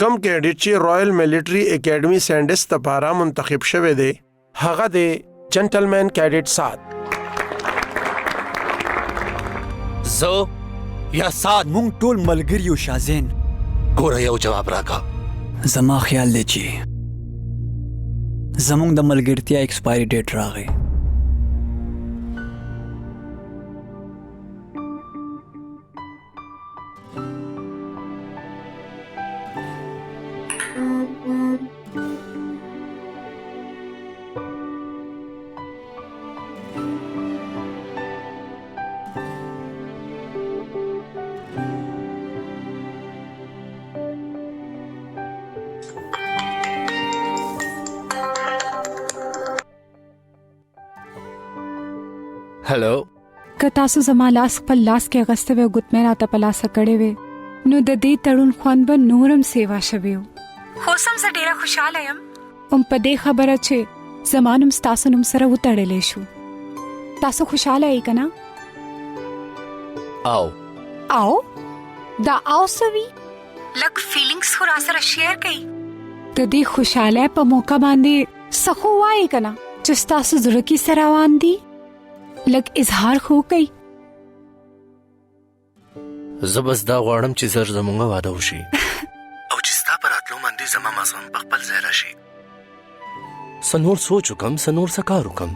کم کیډټ چې رائل ملټری اکیډمي سینډس لپاره منتخب شوی دی هغه دی جنټلمن کیډټ سات. زه یا سات مونږ ټول ملګری یو شازین. ګوره یو جواب راکا. زما خیال دی چې زمونږ د ملګرتیا ایکسپایری ډیټ راغی. هلو که تاسو زما لاس خپل لاس کې اغسته وې او ګوتمۍ راته په لاسه کړې وې نو د دې تړون خوند به نورم سیوا شوی و. خو سم زه ډېره خوشحاله یم په دې خبره چې زما نوم ستاسو نوم سره وتړلی شو. تاسو خوشحاله یې که نه؟ او دا او څه وي؟ لږ فیلینګس خو را سره شیر کړئ. د دې خوشحالۍ په موقع باندې څه خو وایئ که نه چې ستاسو زړه کې څه روان دي؟ لږ اظهار خو کوي. زه بس دا غواړم چې زر زمونږ واده وشي او چې ستا په راتلو باندې زما ماسوم په خپل ځای راشي. څه نور سوچ وکړم، څه نور څه کار وکړم.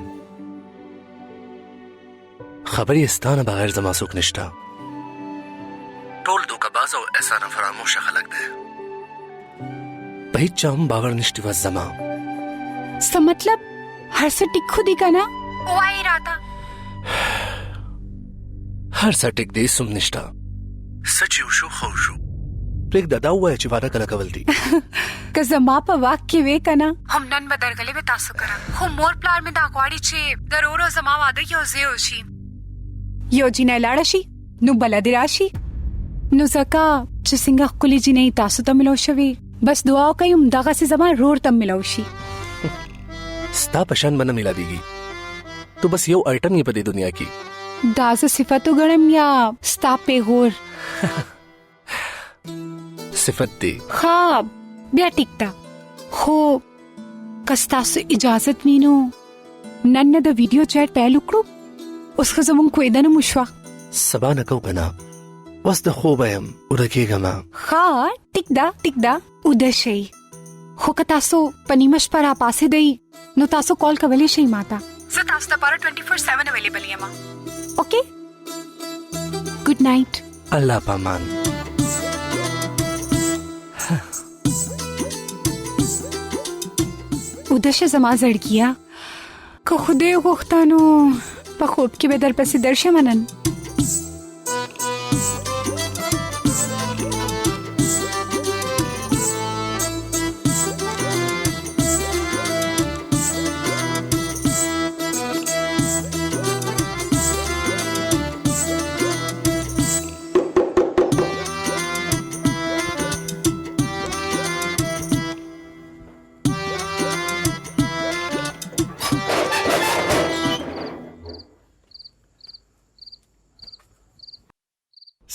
خبرې ستا نه بغیر زما څوک نشته. ټول دوکه‌باز او احسان فراموشه خلک دی. په هیڅ چا هم باور نشته وس زما. څه مطلب؟ هر څه ټیک خو دي که نه؟ وایې راته. هر څه ټیک دی، سم نشته. څه چې وشو خو وشو. پرېږده دا ووایه چې واده کله کول دي. که زما په واک کې وې که نه هم نن به درغلې به تاسو کره. خو مور پلار مې دا غواړي چې د ورو زما واده یو ځای وشي. یو جینۍ لاړه شي نو بله دې راشي. نو ځکه چې څنګه ښکلې جینۍ تاسو ته ملو شوې بس دعا وکئ همدغسې زما رور ته ملو شي. ستا په شان به نه میلادېږي. تو بس یو آیټم یې په دې دنیا کې. دا زه صفت وګڼم یا ستا پیغور؟ صفت دی. ښه بیا ټیک ده. خو که ستاسو اجازت وي نو نن نه د ویډیو چیټ پیل وکړو. اوس خو زموږ کویده نه مو شوه. سبا نه کوو که نه. اوس د خوبه یم اوده کېږم. ښه ټیک ده اوده شئ. خو که تاسو په نیمه شپه راپاڅېدئ نو تاسو کال کولی شئ ماته. زه تاسو لپاره 24/7 اویلیبل یم. اوکې ګډ نایټ. الله پامان. اوده شه زما زړګیه. که خدای غوښته نو په خوب کې به درپسې درشم نن.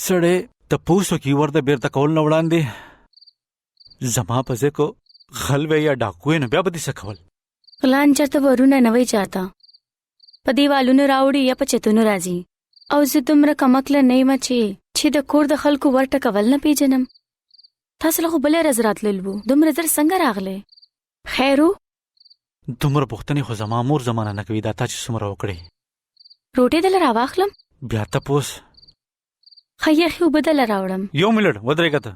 سړی تپوس وکړي ورته بیرته کول نه وړاندې زما په ځای کو غل وی یا ډاکو یې نو بیا به دې څه کول؟ غلان چېرته ورونه نه وی چاته په دیوالونو راوړي یا په چتونو راځي. او زه دومره کمکله نه یم چې د کور د خلکو ورټکول نه پیژنم. تاسو له خو بلې ورځ راتلل وو. دومره زر څنګه راغلی؟ خیر و؟ دومره پوښتنې خو زما مور زمانه نه کوي. دا تا چې څومره وکړې. روټۍ دله راواخلم؟ بیا تپوس. ښه یخې اوبه دله راوړم. یو منټ ودرېږه ته.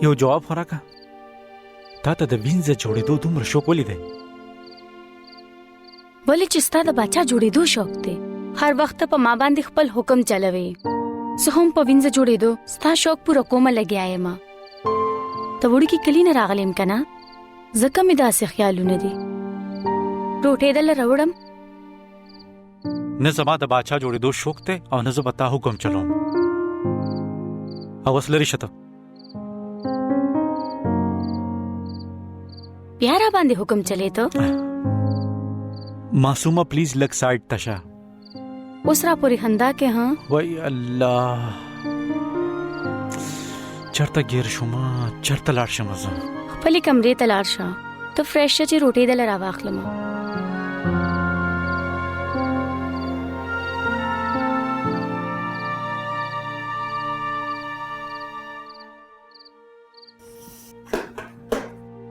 یو جواب خو راکړه. تا ته د وینځه جوړېدو دومره شوق ولې دی؟ ولې چې ستا د باچا جوړېدو شوق دی. هر وخت په ما باندې خپل حکم چلوي. زه هم په وینځه جوړېدو ستا شوق پوره کومه لګیا یم. ته وړوکي کلي نه راغلی یم که نه؟ ځکه مې داسې خیالونه دي. روټۍ دله راوړم؟ نه زما د باچا جوړېدو شوق دی او نه زه به تا حکم چلوم. او اوس لرې شه ته. بیا را باندې حکم چلې ته؟ معصومه پلیز لږ سایډ ته شه. اوس را پورې خندا کې. ها وای الله چرته گیر شوم چرته لاړ شم زه خپلې کمرې ته لاړ شه ته فرېش شه چې روټۍ دله راواخلم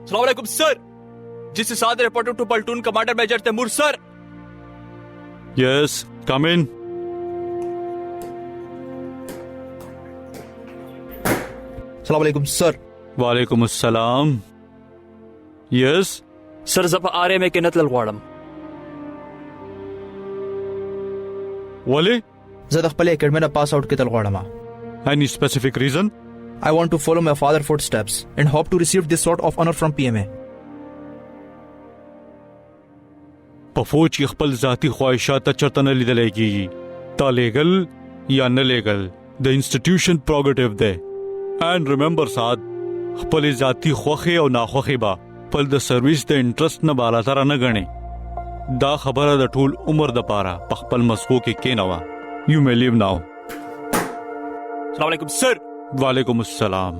अस्सलाम वालेकुम सर जिस साथ reporter to platoon commander major Taimur sir yes come in अस्सलाम वालेकुम सर वालेकुम अस्सलाम yes sir زه په آر کې نتل غواړم ولی زه د خپل اکیډمي نه پاس آوټ کېدل غواړم any specific reason I want to follow my father's footsteps and hope to receive this sort of honor from PMA په فوج کې خپل ذاتی خواهشات چرته نه لیدل کېږي تا لیګل یا نه لیګل د انسټیټیوشن پروګټیو ده and remember سات خپل ذاتی خوخه او ناخوخه با خپل د سرویس د انټرست نه بالا تر نه غني دا خبره د ټول عمر د پاره په خپل مسخو کې کینوا you may leave now अस्सलाम वालेकुम sir वालेकुम अस्सलाम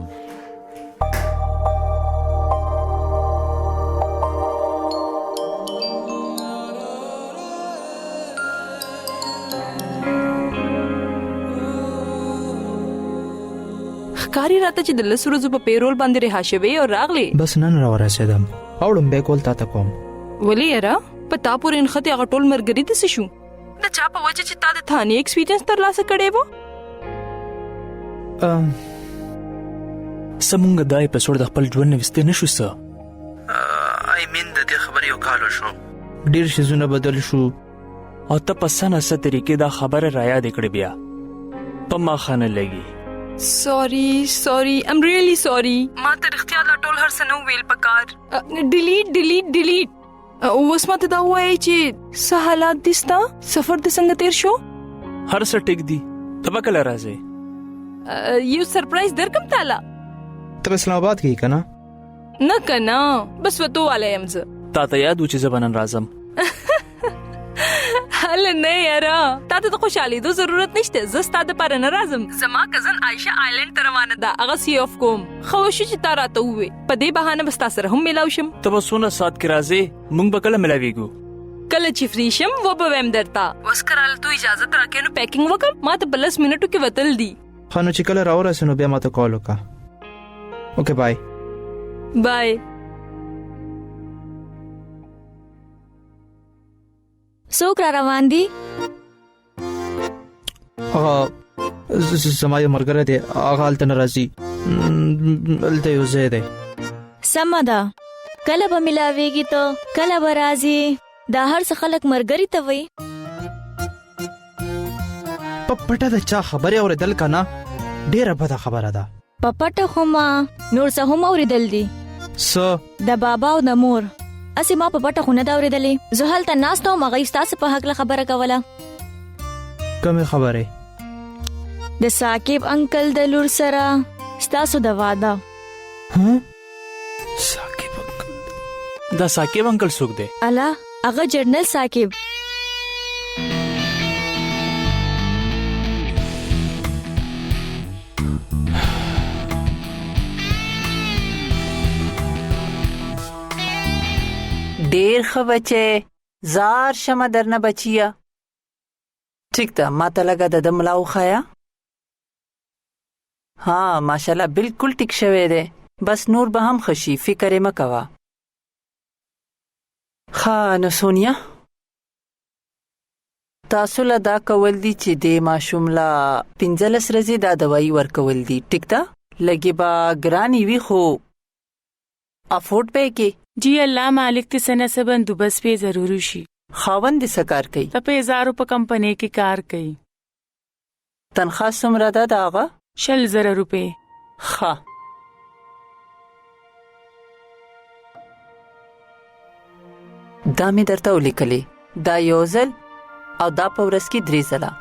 ښکاری راته چې د 10 ورځې په پیرول باندې رها شوی او راغلی بس نن را ورسېدم اوړم به کول تا ته کوم ولی یاره په تا پورې انخته هغه ټول مرګري د څه شو د چا په وجه چې تا د ثاني ایکسپیرینس ترلاسه کړی وو سمونږ دا اپیسوډ د خپل ژوند نه وسته نشو سه I mean د دې خبرې یو کال شو ډیر شیزونه بدل شو او ته په سنه ست طریقې دا خبره را یاد کړې بیا په ما خانه لګي سوري I'm really sorry ما ته اختیار لا ټول هر څه نو ویل پکار ډیلیټ اوس ماته دا وایي چې څه حالات دستا سفر د څنګه تیر شو هر څه ټیک دی تبه کله راځي یو سرپرایز درکم تعالی ته اسلام آباد کې کنه نه کنه بس وته والے يم زه تا ته یاد و چې زبنن راځم حل نه یارا تا ته خوشحالي دو ضرورت نشته زستا د پر نه راځم زما کزن عائشه آیلند تر روانه ده هغه سی اف کوم خو شو چې تا راته وې په دې بهانه بس تاسو سره هم ملاو شم ته به سونه سات کې راځي مونږ به کله ملاويګو کله چې فری شم و به ویم درتا اوس کراله تو اجازه راکې نو پیکینګ وکم ما ته 10 منټو کې وتل دي خانو چې کله راورسنو بیا ماته کال وکا اوکے بای څوک را روان دي زما یو مرګره دی هغه هلته نه راځي هلته یو ځای دی سمه ده کله به ملاويږي ته کله به راځي دا هر څه خلک مرګري ته وي په پټه د چا خبرې اورېدل کنه ډیره بده خبره ده په پټه خو ما نور څه هم اورېدل دي د بابا او د مور اسی ما په پټه خو نه دا اورېدلې زه هلته ناسته وم هغه ستاسو په حق له خبره کوله کومه خبره د ثاقب انکل د لور سره ستاسو د واده ثاقب انکل دا ثاقب انکل څوک دی الا هغه جنرال ثاقب ډیر ښه بچې زار شمه درنه بچیا ٹھیک ده ما ته لګه د ملاو خایا ها ماشاءالله بالکل ټیک شوی دی بس نور به هم خشي فکر یې مکوا ها نو سونیا تاسو له دا کول دي چې د ماشوم لا 15 ورځې دا دوايي ورکول دي ټیک ده لګي با ګرانی وی خو افورد به کې जी अल्लाह मालिक ते सना से बंदोबस्त पे जरूरी शी खावंद सकार कई तपे 1000 रुपए कंपनी की कार कई तनख्वाह समरा दा दागा 6000 रुपए खा دا می درته ولیکلې دا یوزل او دا پورس کی دریزلا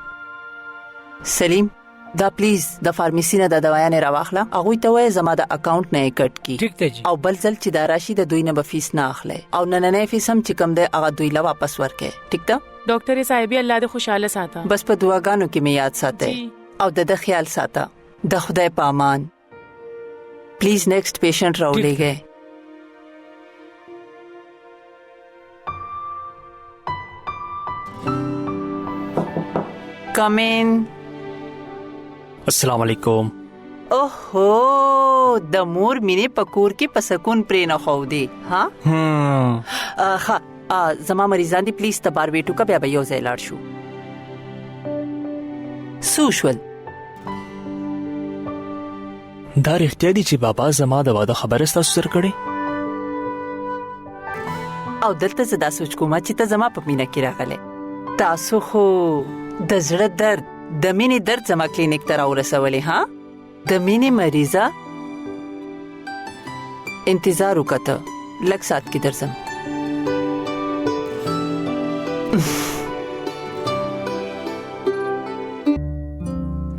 سلیم دا پلیز د فارمیسی نه د دوايانې راواخله هغه ته وای زما د اکاونټ نه کټ کی ٹھیک دی جی او بل ځل چې دا راشي د دوی نه به فیس نه اخلي او نن فیس هم چې کم ده هغه دوی لا واپس ورکې ټیک ده ډاکټر صاحبې الله دې خوشاله ساته بس په دعاګانو کې می یاد ساته او د خیال ساته د خدای په امان प्लीज नेक्स्ट पेशेंट राव ले गए। कम इन। अस्सलाम वालेकुम। ओहो, द मोर मिने पकूर की पसकून प्रे न खो दे। हाँ हाँ, जमा मरीजान दी प्लीज तबार वेटू का बया बयो ज़ैलार शू सूशवल دا رښتیا دي چې بابا زما د واده خبره ستاسو سره کړې؟ او دلته زه دا سوچ کوم چې ته زما په مینه کې راغلی. تاسو خو د زړه درد د مینې درد زما کلینیک ته راورسولې. ها د مینې مریضه انتظار وکړه، لږ ساعت کې درځم.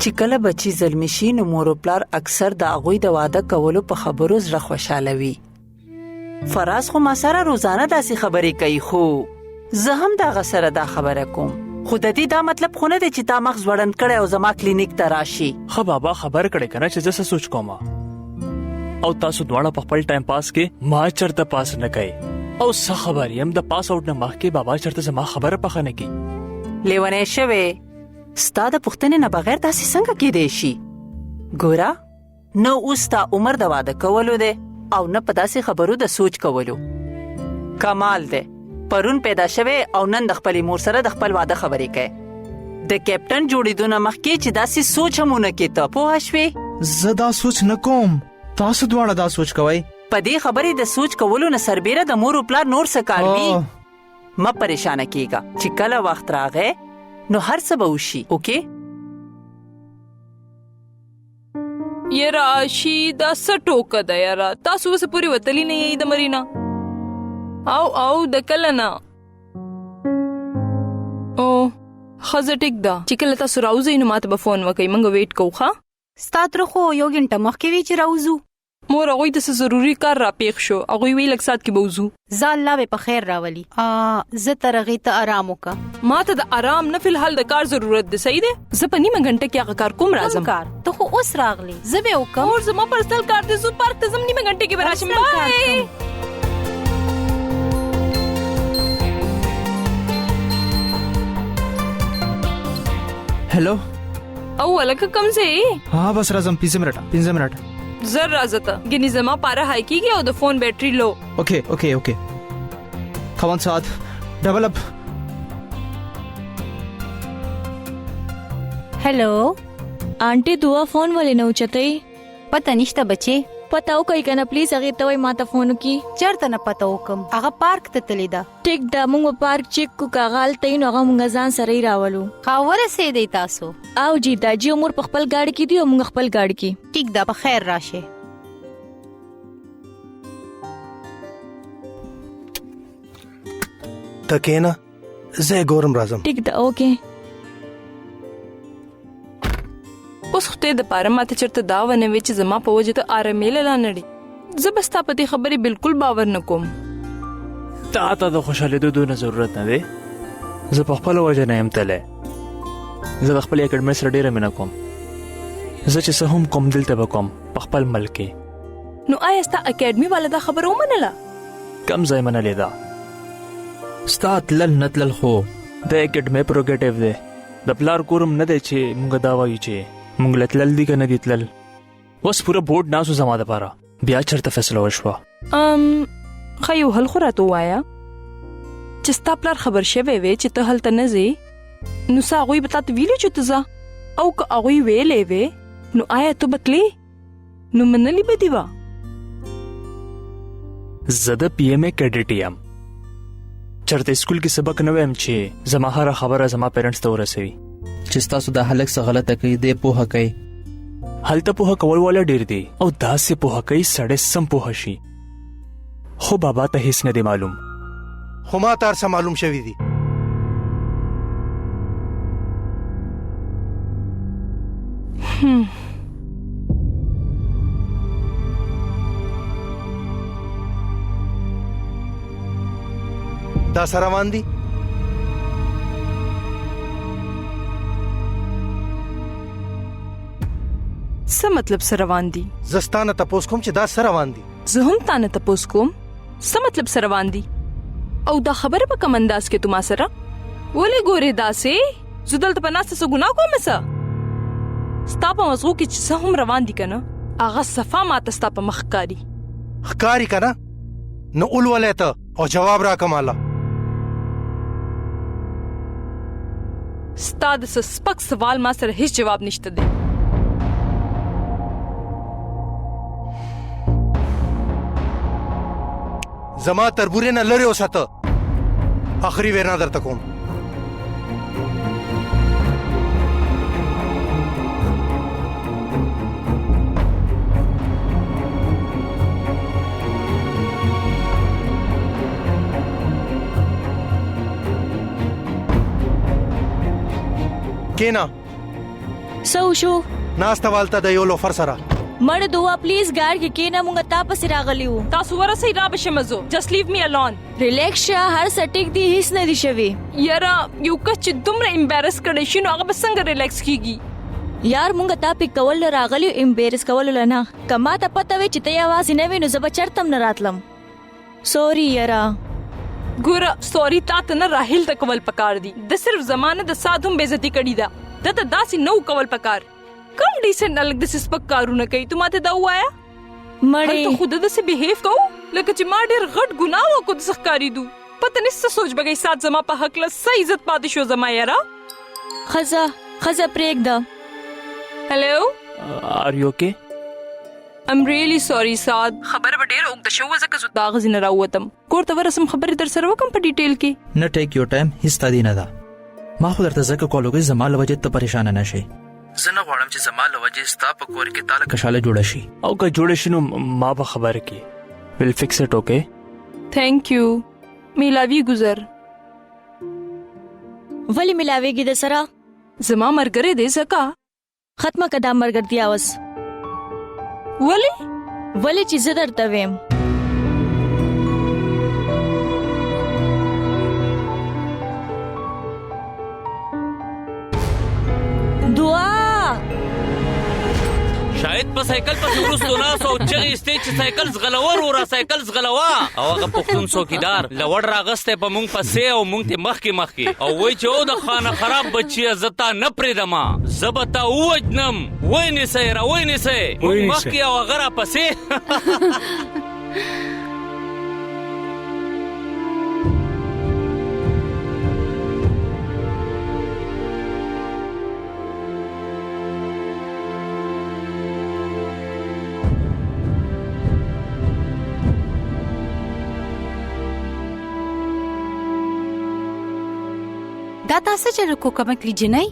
چې کله بچی زلمی شي نو مور او پلار اکثر د هغوی د واده کولو په خبرو زړه خوشاله وي. فراز خو ما سره روزانه داسې خبرې کوي، خو زه هم د هغه سره دا خبره کوم. خو د دې دا مطلب خو نه دی چې تا مغز وړاند کړی او زما کلینیک ته راشي. ښه بابا خبر کړی که نه چې زه څه سوچ کوم، او تاسو دواړه په خپل ټایم پاس کې ما چرته پاس نه کوئ، او څه خبر یم د پاس آوټ نه مخکې بابا چرته زما خبره پخه نه کوي. لیونی شوې، ستا د پوښتنې نه بغیر داسې څنګه کېدی شي؟ ګوره، نه اوس ستا عمر د واده کولو دی او نه په داسې خبرو د سوچ کولو. کمال دی، پرون پیدا شوی او نن د خپلې مور سره د خپل واده خبرې کوي. د کیپټن جوړېدو نه مخکې چې داسې سوچ هم ونه کې، ته پوه شوې؟ زه دا سوچ نه کوم، تاسو دواړه دا سوچ کوئ. په دې خبرې د سوچ کولو نه سربیره د مور او پلار نور څه کار وي. مه پریشانه کېږه، چې کله وخت راغی نو هر څه به وشي. اوکې یاره آشي دا څه ټوکه ده یاره، تاسو اوس پورې وتلی نه یې د مرینا او د کله نه. او ښځه ټیک ده، چې کله تاسو راوځئ نو ماته به فون وکئ، موږ ویټ کوو. ښه ستا تر خو یو غنټه مخکې وی چې راوځو. مور هغوی ته څه ضروري کار را پیښ شو، هغوی وی لږ ساعت کې به وځو. زه الله به په خیر راولي. زه تر هغې ته آرام وکړه. ما ته د آرام نه فی الحال د کار ضرورت دی. صحیح دی، زه په نیمه غنټه کې هغه کار کوم راځم. کار ته خو اوس راغلی، زه به وکم. اور زما پرسنل کار دی، زه پارک ته ځم، نیمه غنټه کې به راشم. بای. هلو او ولکه کم ځې؟ ها بس راځم، 15 منټه زر راځه ته. ګینې زما پاره های کېږي او د فون بیټري لو. اوکې خوان ساعت ډبل اپ. हेलो आंटी दुआ फोन वाले न उचतई پته نشته بچي. पताओ कई कना प्लीज अगे तवई माता फोन की چرته نه پته وکم، هغه پارک ته تللی ده. ټیک دا مونږ پارک چیک کو کاغال تین هغه مونږ ځان سره راولو. خاوره سي دی تاسو. او جی دا جی عمر په خپل گاډي کې دی او مونږ خپل گاډي کې. ټیک ده، په خیر راشه. تکینا زه ګورم راځم. ټیک دا اوکې. اوس خته د پاره ماته چرته دا ونه وی چې زما په وجه ته آرامې لاله نړي. زه بس تا په دې خبرې بالکل باور نه کوم. تا د خوشاله دونه ضرورت نه دی، زه په خپل وجه نه يم تله. زه د خپل اکیډمي سره ډیره مینه کوم، زه چې څه هم کوم دلته به کوم په خپل ملک کې. نو آیا ستا اکیډمي والا دا خبره ومنله؟ کم ځای منلې ده. ستا تلل نه تلل خو د اکیډمي پروګریټیو دی، د پلار کورم نه دی چې مونږ دا وایو چې مونږ لتلل دي که نه دي تلل. اوس پوره بورډ ناسو زما دپاره، بیا چېرته فیصله وشوه. ښه یو حل خو راته ووایه چې ستا پلار خبر شوی وی چې ته هلته نه ځې، نو څه هغوی به تا ته ویلي چې ته ځه؟ او که هغوی ویلی وی نو آیا ته به تلې؟ نو منلي به دي وه. زه د پی ایم ای کیډټ یم، چېرته اسکول کې سبق نه ویم چې زما هره خبره زما پیرنټس ته ورسوي. چې ستاسو دا هلک څه غلطه کوي دی پوهه کوي. هلته پوهه کول والا ډیر دی او داسې پوهه کوي سړی سم پوهه شي، خو بابا ته هیڅ نه دی معلوم. خو ما ته هر څه معلوم شوي دي. دا سره روان دي. څه مطلب سره روان دي؟ زستانه تاسو کوم چې دا سره روان دي. زه هم تانه تاسو کوم څه مطلب سره روان دي؟ او دا خبره په کوم انداز کې تما سره؟ ولې ګورې داسې؟ زه دلته په ناسته څه ګناه کوم څه؟ ستا په مزغو کې چې څه هم روان دي کنه هغه صفا ماته ستا په مخ ښکاري. ښکاري کنه نو ولولې ته او جواب را کماله. ستا د سپک سوال ما سره هیڅ جواب نشته دی. زما تربورې نه لري اوساته. آخري وینا درته کوم. کینا سو شو ناسته والته د یو لوفر سره مړ دوا پلیز ګاډ کې کینا مونږ تا پس راغلی وو. تاسو ورسې را بشمزو. جست لیو می الون. ریلیکس شه هر سټیک دی هیڅ نه دی شوی. یاره یو کچ چې دومره امبارس کړي شنو هغه به څنګه ریلیکس کیږي؟ یار مونږ تا پک کول راغلی امبارس کول لنه کما ته پته وي چې ته आवाज نه ویني زب چرتم نه راتلم. سوري یاره ګوره سوري تا ته نه راهیل ته کول پکار دي. د صرف زمانه د سادهم بیزتی کړي دا ته داسې نو کول پکار. کم ډیسنټ الګ د سپک کارونه کوي ته ماته دا وایا مړې ته خود د څه بیهیو کو لکه چې ما ډېر غټ ګناه وکړ د سخکاری دو پته نشته سوچ بګی سات زما په حق له صحیح عزت پاتې شو زما یاره. خزه پریک دا. هلو آر یو اوکے؟ I'm really sorry ساد. خبر به ډېر اوږده شوه ځکه زه دا غزي نه راووتم. کور ته ورسم خبرې در سره وکم په ډیټیل کې. نه ټیک یور ټایم هیڅ تادی نه ده. ما خو درته ځکه کول وکړ زما له وجې ته پریشان نه شي. زه نه غواړم چې زما له وجې ستا په کور کې تاله کشاله جوړه شي. او که جوړ شي نو ما به خبره کی. ویل فکس اٹ اوکے؟ تھینک یو. میلاوی گزر ولی ملاویږي د سره زما مرګره دې زکا ختمه کدا مرګرتیا وس ولی چې زه درته ویم دعا شاید په سایکل په ورستو نه سو چې استې چې سایکل زغلور ورا سایکل زغلوا او هغه پښتون څوکیدار لوړ راغسته په مونږ پسې او مونږ ته مخکي او وای چې او د خانه خراب بچي زتا نه پریدما زبتا وجنم وای نه سره وای نه سه مخکي او غره پسې دا تاسو چې کو کمکلی جنای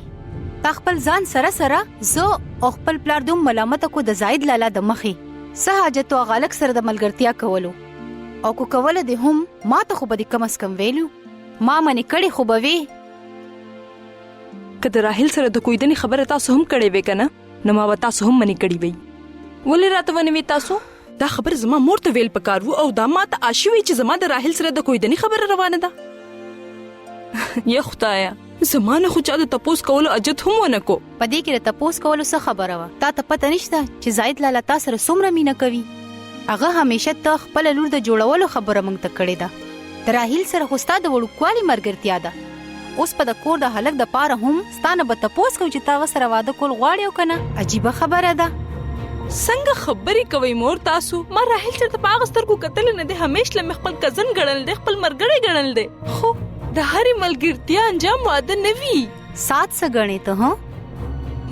تا خپل ځان سره زه او خپل پلار دوم ملامت کو د زائد لالا د مخي سه حاجت او غلق سره د ملګرتیا کولو او کو کوله د هم ما ته خو به کم اس کم ویلو ما منی کړي خو به وی کله راهیل سره د کوی دني خبره تاسو هم کړي وې کنه نو ما وتا سو هم منی کړي وی ولې راته ونی وی تاسو دا خبر زما مور ته ویل پکارو او دا ما ته آشوي چې زما د راهیل سره د کوی دني خبره روانه ده یا خدایا زمانه خو چا د تپوس کولو اجت هم ونکو پدې کې د تپوس کولو څه خبره وا تا ته پته نشته چې زائد لالا تاسو سره څومره مینه کوي هغه همیشه ته خپل لور د جوړولو خبره مونږ ته کړې ده راهیل سره خو ستاسو د وړوکوالي مرګرتیا ده اوس په د کور د هلک د پاره هم ستانه به تپوس کو چې تا سره واده کول غواړي او کنه عجیب خبره ده څنګه خبرې کوي مور تاسو ما راهیل سره په اغستر کو قتل نه ده همیش لم خپل کزن ګڼل ده خپل مرګړې ګڼل ده خو د هرې ملګرتیا انجام واده نه وي سات څه غنې ته ها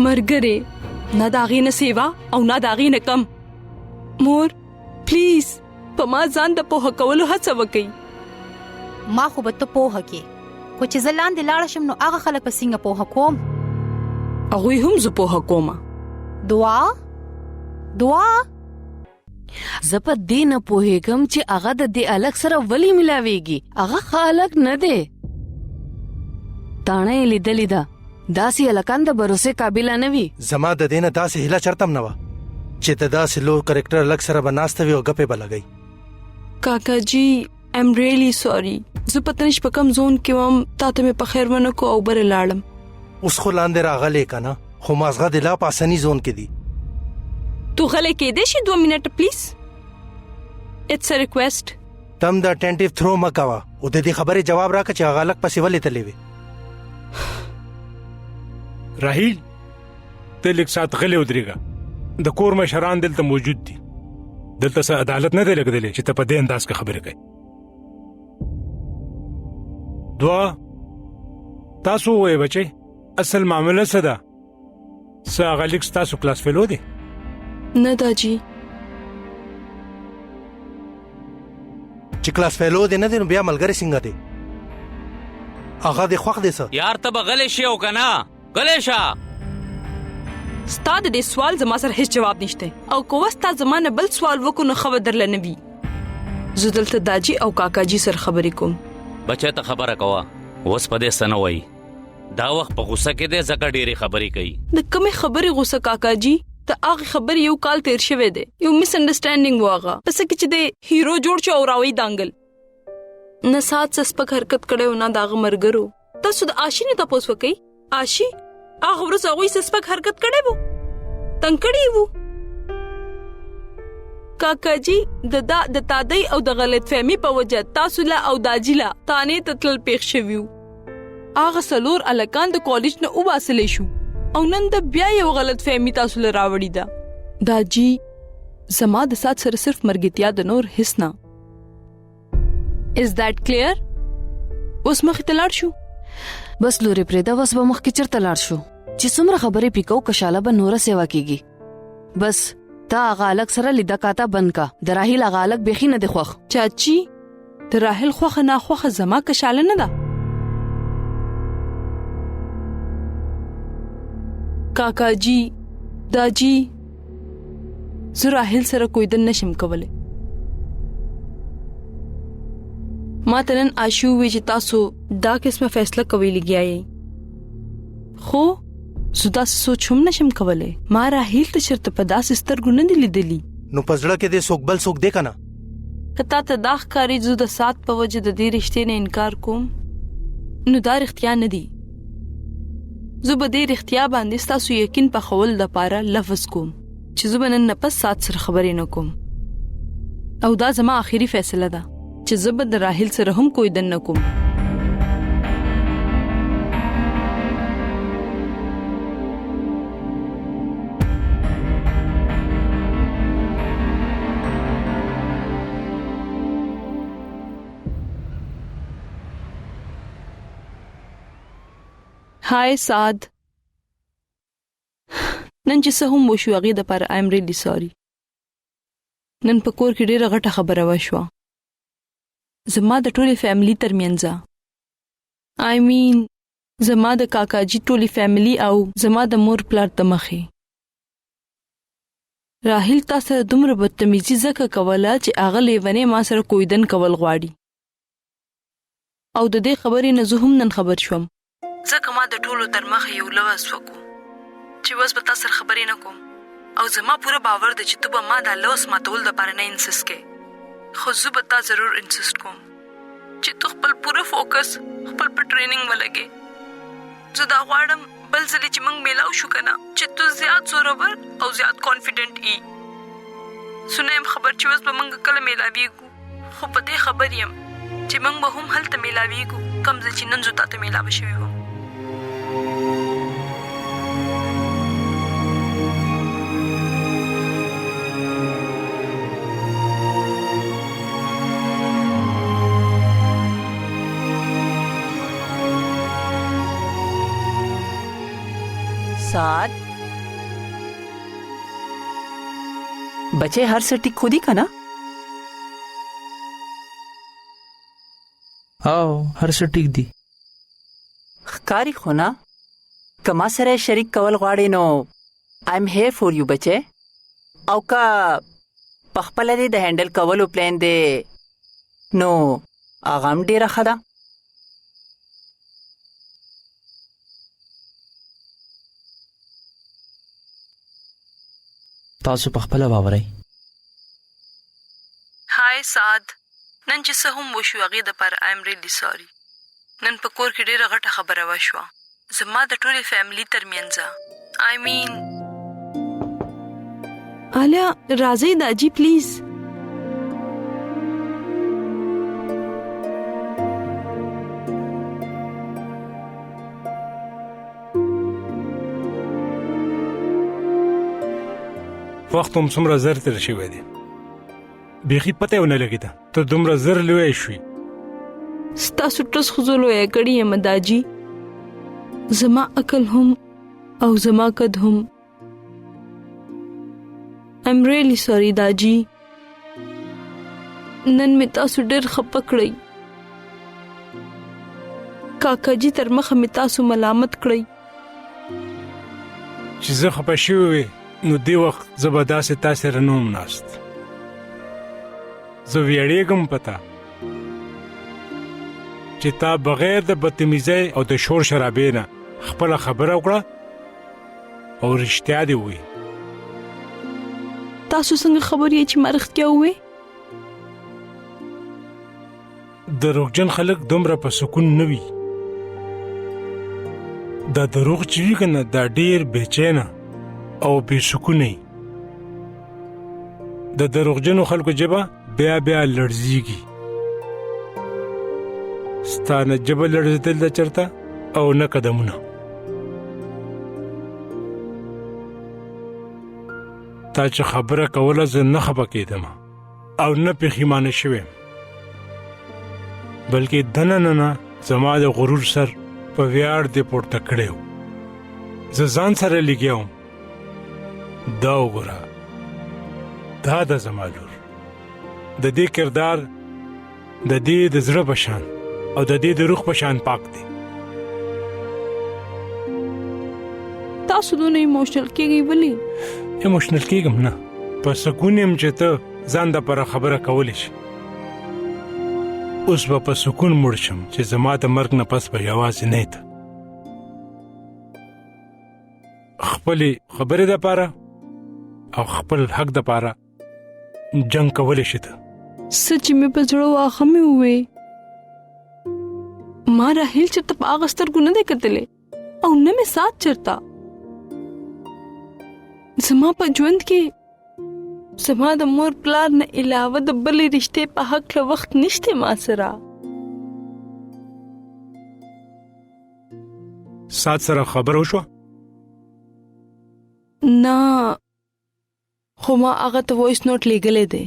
مرګره نه داغې نه سیوا او نه داغې نه کم مور پلیز په ما ځان د پوهه کولو هڅه وکړي ما خو به ته پوهه کې خو چې زلان د لاړ شم نو هغه خلک په څنګه پوهه کوم هغه هم زه پوهه کوم دعا زپد دې نه پوهېږم چې هغه د دې الګ سره ولی ملاويږي هغه خالق نه دی تانه لیدلې ده داسې الکان د بروسه قابل نه وي زما د دینه داسې هله چرتم نه و چې ته داسې لو کریکټر الګ سره بناستوي او غپې بلګي کاکا جی I'm really sorry زه پتنش په کم زون کې وم تاسو مې په خیر ونه کو او بر لاړم اوس خو لاندې راغلې کنه خو مازغه د لا پاسنی زون کې دي تو غلې کېدې شي 2 منټه پلیز. اټس ا ریکویسټ. تم د اټینټیو تھرو مکوا او د دې خبرې جواب راکړه چې هغه لک پسې ولې تلې وي. راهیل ته لیک سات غلې ودرېګا. د کور مشران دلته موجود دي. دلته څه عدالت نه دی لګدلې چې ته په دې انداز کې خبرې کوي. دوا تاسو وې بچي اصل معاملې څه ده؟ څه هغه لیک تاسو کلاس فیلو دي؟ نه داجی. چې کلاس فیلو دی نه دی نو بیا ملګری څنګه دی؟ هغه د خوښ دی څه؟ یار ته به غلې شي او کنه غلې شه. ستا د دې سوال زما سره هیڅ جواب نشته او کوه ستا زمانه بل سوال وکړو نو خبر درل نه وي. زه دلته داجی او کاکا جی سره خبرې کوم. بچه ته خبره کوه اوس په دې سنه وای دا وخت په غوسه کې دې زکه ډېری خبرې کوي. د کومې خبرې غوسه کاکا جی؟ ته هغه خبر یو کال تیر شوی دی. یو مس انډرستانډینګ واغه پس کې چې د هیرو جوړ شو او راوي دانګل نه سات سپک حرکت کړو نه داغه مرګرو. تاسو د آشی نه تاسو وکي آشی هغه ورځ هغه سپک حرکت کړي وو تنکړي وو. کاکا جی د تادی او د غلط فهمي په وجه تاسو لا او داجیلا تانه تتل پیښ شویو. هغه سلور الکان د کالج نه وباسلې شو او نن د بیا یو غلط فهمي تاسو له راوړی دا. داجی زما د سات سره صرف مرګتیا د نور حسنا. Is that clear? اوس مخ ته لاړ شو. بس لوري پرېدا وس به مخ کې چرته لاړ شو چې څومره خبرې پکاو کشاله به نور سیوا کیږي. بس تا هغه الګ سره لیدا کاته بند کا. د راهیل هغه الګ بخي نه دی خوخ. چاچی د راهیل خوخه نه خوخه زما کشاله نه ده. کاکا جی داجی زه راهیل سره کوئی دن نشم کوله. ما تنن آشو وی چې تاسو دا قسمه فیصله کوي لګیاي خو زدا سوچ هم نشم کوله. ما راهیل ته شرط په داس سترګو نه دی لیدلی. نو پزړه کې دې سوک بل سوک دې کنه کته ته داخ کاری زو د سات په وجه د دې رښتې نه انکار کوم نو دا اختیار نه دی. زه به دې اختیار باندې تاسو یقین په خول د پاره لفظ کوم چې زه بنن نه پس سات سره خبرې نه کوم او دا زما اخیری فیصله ده چې زه به د راهیل سره هم کوئی دن نه کوم. هاي سعد نن چې څه هم وشو هغې دپاره آیم ریلی سوري. نن په کور کې ډېره غټه خبره وشوه زما د ټولې فیملی ترمنځ. آی مین زما د کاکاجي ټولې فیملی او زما د مور پلار ته مخې. راهیل تا سره دومره بدتمیزي ځکه کوله چې هغه لیونې ما سره کویدن کول غواړي او د دې خبرې نه زه هم نن خبر شوم ځکه ما د ټولو تر مخه یو لوس وکړو چې اوس به تا سره خبرې نه کوم او زما پوره باور دی چې ته به ما دا لوس ماتول دپاره نه انسست کوې خو زه به تا ضرور انسست کوم چې تو خپل پوره فوکس خپل په ټریننګ ولګې. زه دا غواړم بل ځلې چې موږ میلاو شو که نه چې تو زیات زورور او زیات کانفیډنټ ای. سو نه یم خبر چې اوس به موږ کله میلاویږو خو په دې خبر یم چې موږ به هم هلته میلاویږو کوم ځای چې نن زه تا ته میلاوه شوې وم. साथ बच्चे हर सटी खुद ही का ना आओ हर सटीक दी कारी खोना कमा सरे शरीक कवल गाड़ी no I am here for you बच्चे औ का पखपला दे द हैंडल कवल प्लान दे नो आगाम दे रखा था تاسو په خپل باورای. هاي سعد نن چې څه هم وشو هغې دپاره آیم ریلی سوري. نن په کور کې ډېره غټه خبره وشوه زما د ټولې فیملی ترمنځ. آی مین आलिया राज़ी दाजी प्लीज। وخت هم څومره زر تیر شوی دی بیخي پته ونه لګیده ته دومره زر لوی شوي ستاسو ټرس خزولو یا کړی یم داجی زما عقل هم او زما قد هم I'm really sorry داجی نن می تاسو ډېر خپه کړی کاکا جی تر مخه می تاسو ملامت کړی چې زه خپه شوی وې نو دی وخت زه به داسې تا سره نه وم ناست زه ویاړېږم په تا چې تا بغیر د بدتمیزۍ او د شور شرابې نه خپله خبره وکړه او رښتیا دې ووایي تاسو څنګه خبر یې چې ما رښتیا ووایي دروغجن خلک دومره په سکون نه وي دا دروغ چې وي که نه دا ډېر بېچینه او بې سکونه وي د دروغجنو خلکو ژبه بیا بیا لړزیږي ستا نه ژبه لړزېدل ده چېرته او نه قدمونه تا چې خبره کوله زه نه خفه کېدم او نه پښیمانه شویم بلکې دننه زما د غرور سر په ویاړ دې پورته کړی و زه ځان سره لګیا وم دا وګوره دا د زما لور د دې کردار د دې د زړه په شان او د دې د روح په شان پاک دی تاسو دونه ایموشنل کېږئ ولې ایموشنل کېږم نه په سکون یم چې ته ځان دپاره خبره کولی شي اوس به په سکون مړ شم چې زما د مرګ نه پس به یوازې نه ته خپلې خبرې دپاره او خپل حق دپاره جنگ کولی شي ته سچ مې په زړه واښه مې ووې ما راهیل چېرته په هغه سترګو نه دی کتلی او نه مې سات چېرته زما په ژوند کې زما د مور پلار نه علاوه د بلې رشتې په هکله وخت نشته ما سره سات سره خبره وشوه نه خو ما هغه ته وایس نوټ لیږلی دی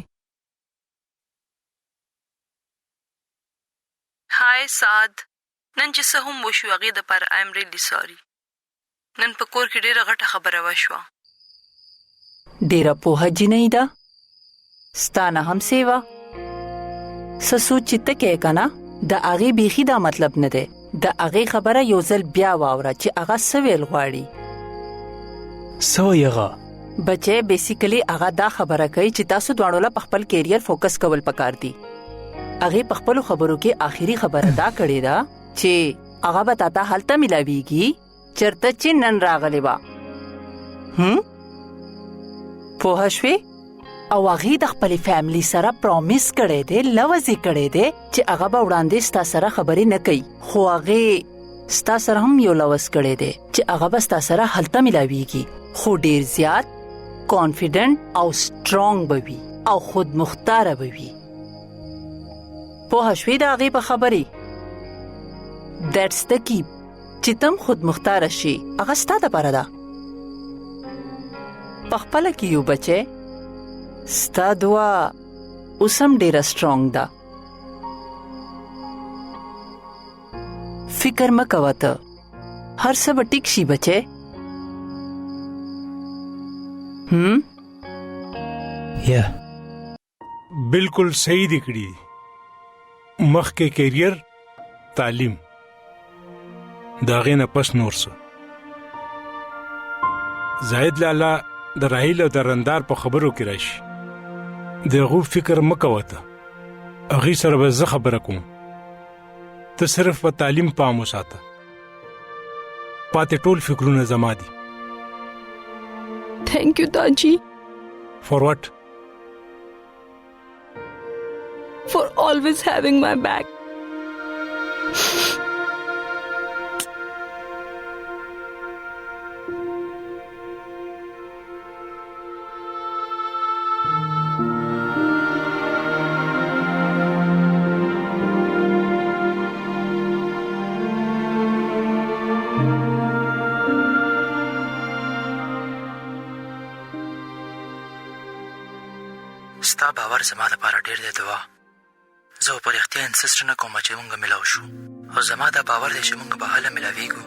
هاي سعد نن چې څه هم وشو هغې دپاره آی ایم ریلی سوري نن په کور کې ډېره غټه خبره وشوه ډیره پوهه جنۍ ده ستا نه هم سیوا څه سوچ چې ته کوې که نه د هغې بیخي دا مطلب نه دی د هغې خبره یو ځل بیا واوره چې هغه څه ویل غواړي څه وایي هغه بچی بیسیکلی هغه دا خبره کوي چې تاسو دواړو له په خپل کیریر فوکس کول پکار دي هغې په خپلو خبرو کې آخري خبره دا کړې ده چې هغه به تا ته هلته میلاویږي چېرته چې نن راغلی وه پوه شوې او هغې د خپلې فیملی سره پرامیس کړی دی لوز یې کړی دی چې هغه به وړاندې ستا سره خبرې نه کوي خو هغې ستا سره هم یو لوز کړی دی چې هغه به ستا سره هلته میلاویږي خو ډېر زیات کانفیډنټ او سټرانګ به وي او خود مختاره به وي پوه شوې د هغې په خبرې دیټس د کی چې تم خود مختاره شي هغه ستا دپاره ده پخپله کې یو بچی ستا دعا اوس هم ډېره سټرانګ ده فکر مه کوه ته هر څه به ټیک شي بچی یا بالکل صحیح دی کړي مخکې کیریر تعلیم د هغې نه پس نور څه زاهد لالا د راهیل او د رندار په خبرو کې راشي د هغو فکر مه کوه ته هغې سره به زه خبره کوم ته صرف په تعلیم پام وساته پاتې ټول فکرونه زما دي تھینک یو داجی فور واټ for always having my back. ستا باور زما لپاره ډېر دی دوا. زه په رښتیا انسسټ نه کوم چې مونږ ملاو شو، او زما دا باور دی چې مونږ به هله ملاویږو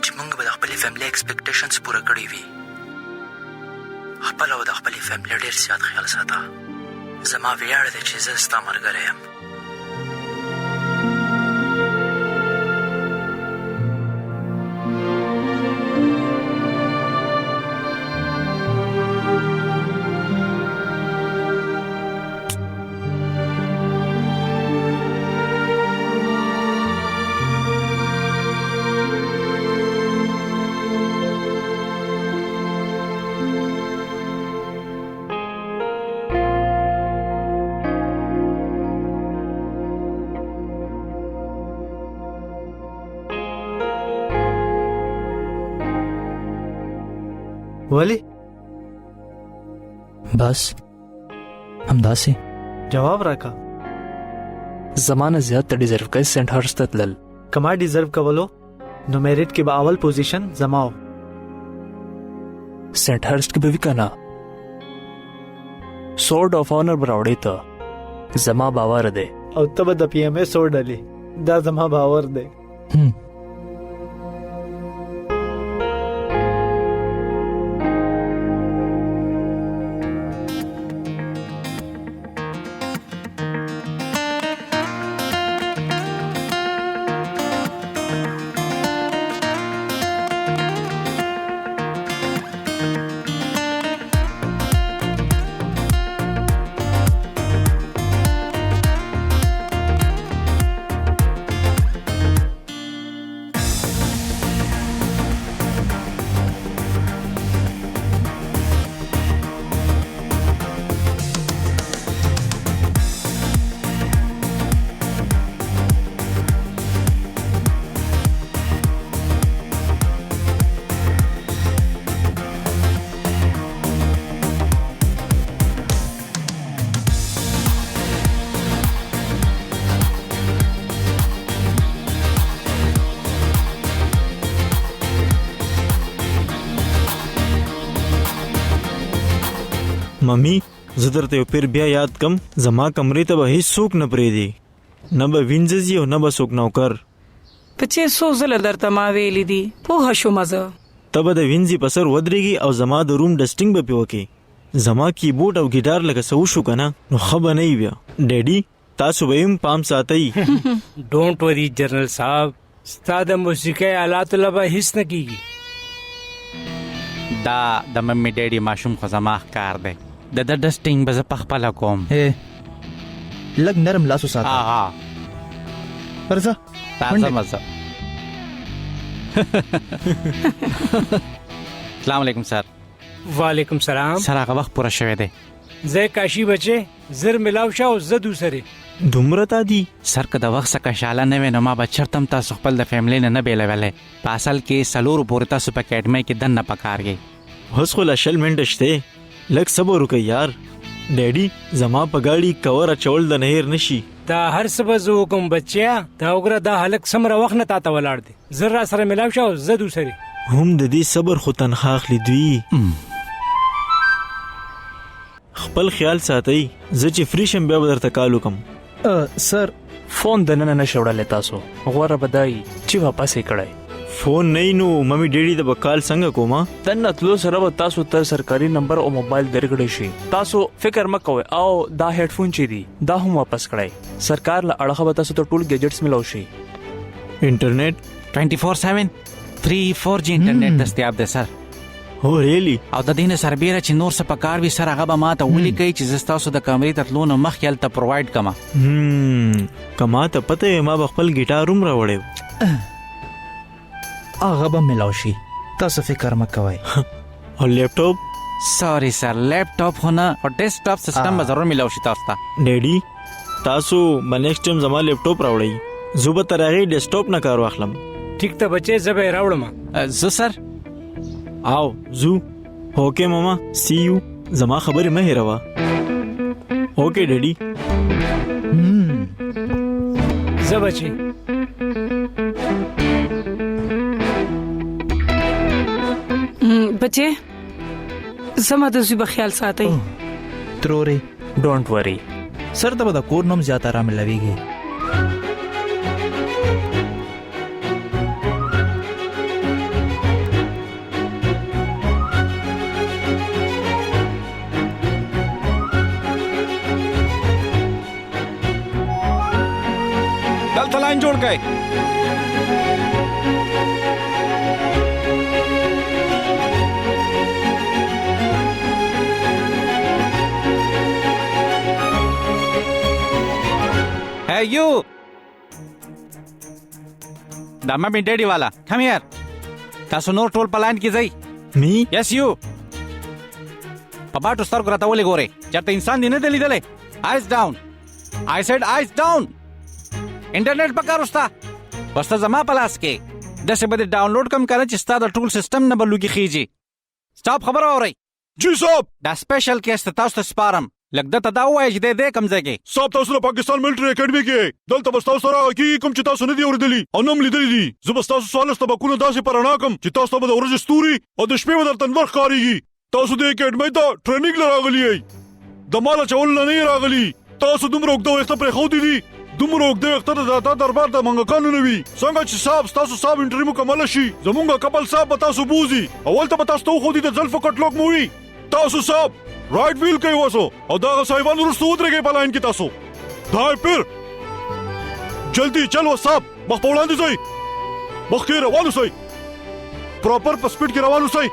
چې مونږ به د خپلې فیملی ایکسپیکټیشنز پوره کړي وي. خپل او د خپلې فیملی ډېر زیات خیال ساته. زما ویاړ دی چې زه ستا ملګری یم. ولی بس همداسې جواب راکا. زمانه زیات ته ډیزرو کوي سنت هرست ته تلل. کما ډیزرو کولو نو میریټ کې به اول پوزیشن زماو. سنت هرست کې به وکنا سورډ اف آنر براوړې ته زما باور دی. او ته به د پی ام ای سورډ علي دا زما باور دی. ممی زه درته یو پیر بیا یاد کم، زما کمرې ته به هیڅ څوک نه پرېږدي، نه به وینځي او نه به څوک نوکر. په څه څو ځله درته ما ویلي دي پوه شوم زه. ته به د وینځي په سر ودرېږي او زما د روم ډسټینګ به پې وکړي. زما کیبورډ او ګیټار لکه څه وشو که نه نو ښه به نه وي بیا. ډیډي تاسو به هم پام ساتئ. ډونټ وری جنرل صاحب، ستا د موسیقۍ آلاتو له به هیڅ نه کیږي. دا د ممی ډیډي ماشوم خو زما ښکار دی، د ډسټینګ به زه پخپله کوم. لږ نرم لاسو ساته. ورځه راځه مزه. السلام علیکم سر. وعلیکم سلام. سر هغه وخت پوره شوی دی. زه کاشي بچې زر ملاو شه او زه دوسرې دومره تا دي سر که د وخت څخه شاله نه وي نو ما به چېرته هم تاسو خپل د فیملي نه بیلولی. په اصل کې 4 پورې تاسو په اکیډمۍ کې دننه پکار یې. اوس خو لا 20 منټه شته، لږ صبر وکړئ یار. ډیډي زما په ګاډي کور اچول د نهیر نشي. دا هر څه به زه وکړم بچیا. دا وګوره دا هلک څومره وخت نه تا ته ولاړ دی. زر را سره ملاو شه او زه دوسرې. هم د دې صبر خو تنخوا اخلي دوی. خپل خیال ساتئ، زه چې فری شم بیا به درته کال وکړم. سر فون دننه نشي وړلی، تاسو غوره به دا وي چې واپس یې کړئ. فون نه نو ممی ډیډي د به کال څنګه کومه؟ دننه تلو سره به تاسو ته سرکاري نمبر او موبایل درکړی شي. تاسو فکر مه کوئ او دا هیډفون چې دي دا هم واپس کړئ. سرکار له اړخه به تاسو ته ټول ګیجټس ملو شي. انټرنیټ 24/7 3 4G انټرنیټ دستیاب دی سر. هو ریلی؟ او د دې نه سربیره چې نور څه پکار وي سر هغه به ما ته ولیکئ چې زه ستاسو د کمرې ته تلو نه مخکې هلته پرووایډ کړمه. که ما ته پته وي ما به خپل ګیټار هم راوړی. هغه به ملاو شي، تاسو فکر مه کوئ. او لیپټاپ؟ سوري سر لیپټاپ خو نه، خو ډیسکټاپ سیسټم به ضرور ملاو شي تاسو ته. ډیډي تاسو به نیکسټ ټایم زما لیپټاپ راوړئ، زه به تر هغې ډیسکټاپ نه کار واخلم. ټیک ته بچې زه به یې راوړم. زه سر آو زو. اوکے ماما سی یو. زما خبرې مه هېروه. اوکے ډیډي. زه بچې بچې زما د زوی به خیال ساتئ. ترورې don't worry sir ته به د کور نوم زیاته را ملويږي. دلته لاین جوړ کړئ. Hey you! دا ممی ډیډي والا کم هیر. تاسو نور ټول په لاین کې ځئ. می یس یو په باټو سترګو راته ولې ګورئ؟ چېرته انسان دې نه دی لیدلی؟ آیس ډاون. I said آیس ډاون. انټرنیټ په کار وستا وسته زما په لاس کې داسې به دې ډاونلوډ کم کنه چې ستا د ټول سیسټم نه به لوګي خیږي. سټاپ خبره واورئ. جی صاحب دا سپیشل کیس ته تاسو ته سپارم. لږ دته دا ووایه چې دی کم ځای کې. صاحب تاسو د پاکستان ملټري اکیډمي کې دلته به ستاسو سره هغه کېږي کوم چې تاسو نه دي اورېدلي او نه هم لیدلي دي. زه به ستاسو څوارلس طبقونه داسې په رڼا کړم چې تاسو ته به د ورځې ستوري او د شپې به درته لمر ښکارېږي. تاسو دې اکیډمۍ ته ټریننګ له راغلي یئ، د مال اچولو نه نه یې راغلي. تاسو دومره اوږده ویښته پرېښودي دي، دومره اوږده ویښته د دا دربار د منګکانو نه وي. څنګه چې صاحب ستاسو صاحب انټرویو مکمله شي زمونږ کپل صاحب به تاسو بوځي او هلته به تاسو ته وښودي د زلفو کټلوک مو وي. تاسو صاحب رائټ ویل کوي وسو او دا صاحبان وروسته ودرېږئ په لاین کې. تاسو دای پیر جلدی چلو صاحب مخ په وړاندې ځئ، مخکې روان اوسئ، پراپر په سپیډ کې روان اوسئ.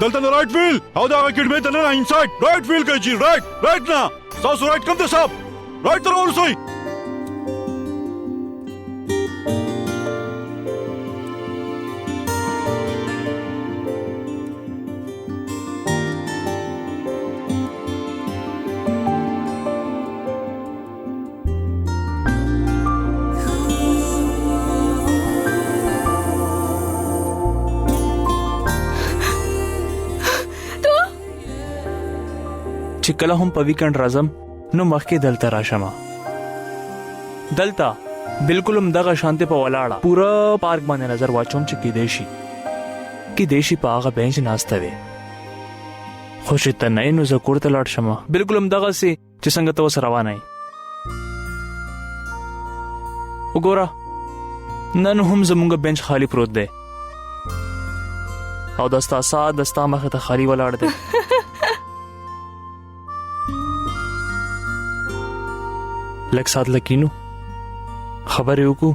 دلته نه رائټ ویل او دا اکیډمۍ ته نه انسایډ رائټ ویل کوي چې رائټ نه تاسو رائټ کم دی صاحب، رائټ ته روان اوسئ. چې کله هم په ویکند راځم نو مخکې دلته راشم. دلته بالکل هم دغه شانته په ولاړه پورا پارک باندې نظر واچوم چې کېدای شي په هغه بینچ ناسته وي. خو چې ته نه یې نو زه کور ته لاړ شم بالکل هم دغسې چې څنګه ته اوس روانه یې. وګوره نن هم زموږ بینچ خالی پروت دی او دا ستا ساعت د ستا مخې ته خالي ولاړ دی. لږ ساعت لکینو خبرې وکړو.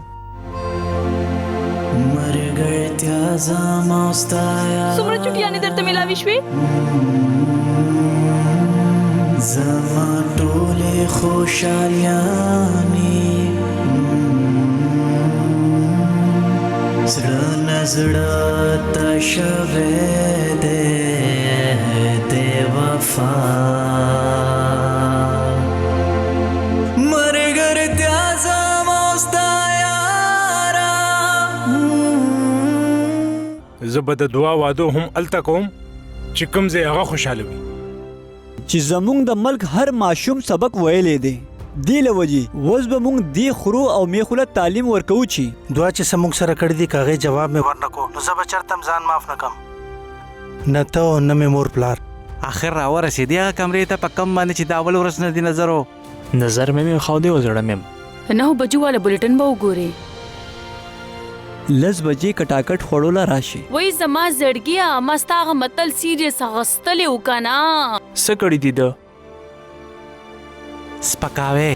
څومره چټیانې درته میلاوي شوې؟ زما ټولې خوشالیانې زړه نه زړه ته شوې دی د وفا زه به د دعا وادو هم الته کوم چې کوم ځای هغه خوشحاله وي. چې زمونږ د ملک هر ماشوم سبق ویلی دی دې له وجې اوس به مونږ دې خرو او میخوله تعلیم ورکوو چې دعا چې زموږ سره کړې دي که هغې جواب مې ورنکو نو زه به چېرته هم ځان معاف نه کړم، نه ته او نه مې مور پلار. آخر راورسېدې هغه کمرې ته په کم باندې چې د اول ورځ نه دی نظر و مې خاودې و زړه مې 9 بجو والا بولیټن به وګورې. 10 بجې کټاکټ خوړو لا راشي. وای زما زړګیا ما ستا هغه متل سیریس اغستلې وکنه څه کړي دي ده سپکاوې